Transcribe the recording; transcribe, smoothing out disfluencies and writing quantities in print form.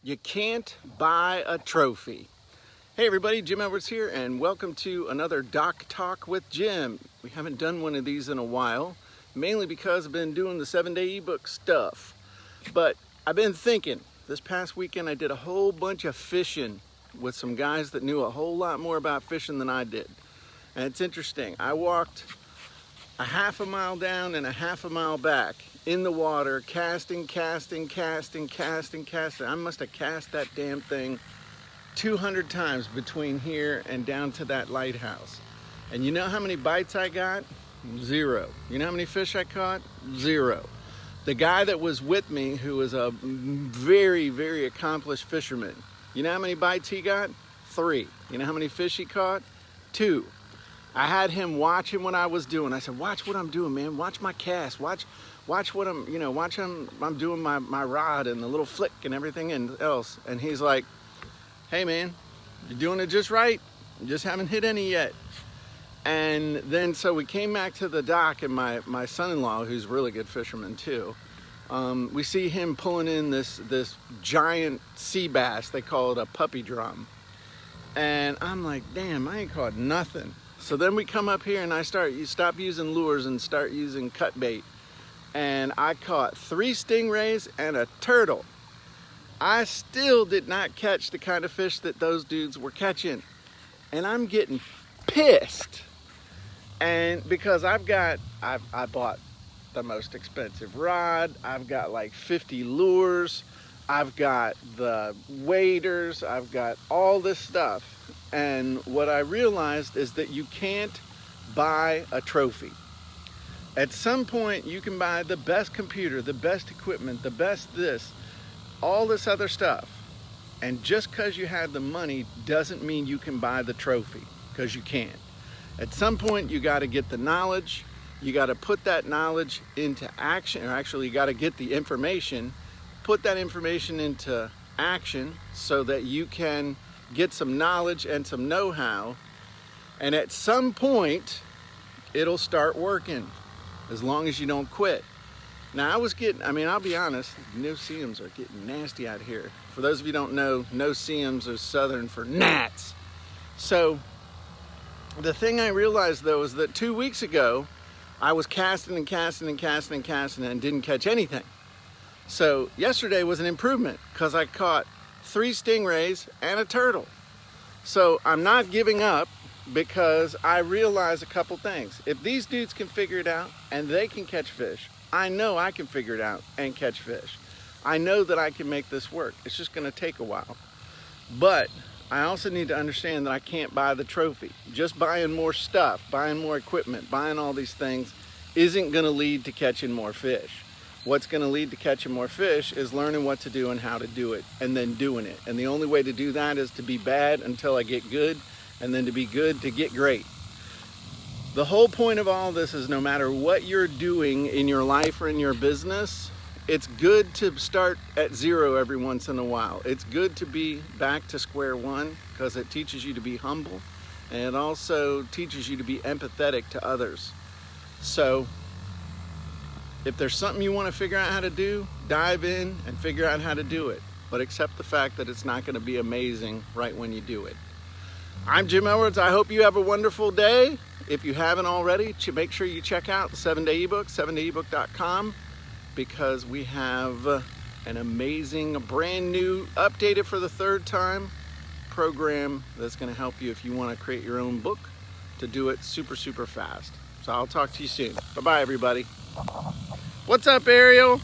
You can't buy a trophy. Hey everybody, Jim Edwards here, and welcome to another Doc Talk with Jim. We haven't done one of these in a while, mainly because I've been doing the 7-day ebook stuff. But I've been thinking, this past weekend I did a whole bunch of fishing with some guys that knew a whole lot more about fishing than I did. And it's interesting, I walked a half a mile down and a half a mile back in the water, casting. I must have cast that damn thing 200 times between here and down to that lighthouse. And you know how many bites I got? Zero. You know how many fish I caught? Zero. The guy that was with me, who was a very, very accomplished fisherman, you know how many bites he got? 3. You know how many fish he caught? 2. I had him watching what I was doing. I said, watch what I'm doing, man. Watch my cast. Watch what I'm doing my rod and the little flick and everything else. And he's like, hey man, you're doing it just right. You just haven't hit any yet. And then so we came back to the dock, and my son-in-law, who's a really good fisherman too, we see him pulling in this giant sea bass. They call it a puppy drum. And I'm like, damn, I ain't caught nothing. So then we come up here and you stop using lures and start using cut bait. And I caught 3 stingrays and a turtle. I still did not catch the kind of fish that those dudes were catching. And I'm getting pissed. And because I bought the most expensive rod, I've got like 50 lures, I've got the waders, I've got all this stuff. And what I realized is that you can't buy a trophy. At some point you can buy the best computer, the best equipment, the best this, all this other stuff. And just because you have the money doesn't mean you can buy the trophy, because you can't. At some point you got to get the knowledge, you got to put that knowledge into action, or actually you got to get the information, put that information into action so that you can get some knowledge and some know-how, and at some point it'll start working, as long as you don't quit. Now I'll be honest, no-see-ums are getting nasty out here. For those of you who don't know, no-see-ums are Southern for gnats. So the thing I realized though is that 2 weeks ago I was casting and didn't catch anything. So yesterday was an improvement, because I caught 3 stingrays and a turtle. So I'm not giving up, because I realize a couple things. If these dudes can figure it out and they can catch fish, I know I can figure it out and catch fish. I know that I can make this work. It's just going to take a while. But I also need to understand that I can't buy the trophy. Just buying more stuff, buying more equipment, buying all these things isn't going to lead to catching more fish. What's going to lead to catching more fish is learning what to do and how to do it, and then doing it. And the only way to do that is to be bad until I get good, and then to be good to get great. The whole point of all this is, no matter what you're doing in your life or in your business, it's good to start at 0 every once in a while. It's good to be back to square one, because it teaches you to be humble, and it also teaches you to be empathetic to others. So if there's something you want to figure out how to do, dive in and figure out how to do it. But accept the fact that it's not going to be amazing right when you do it. I'm Jim Edwards. I hope you have a wonderful day. If you haven't already, make sure you check out the 7-day ebook, 7dayebook.com, because we have an amazing, brand new, updated for the 3rd time program that's going to help you if you want to create your own book, to do it super, super fast. So I'll talk to you soon. Bye-bye, everybody. What's up, Ariel?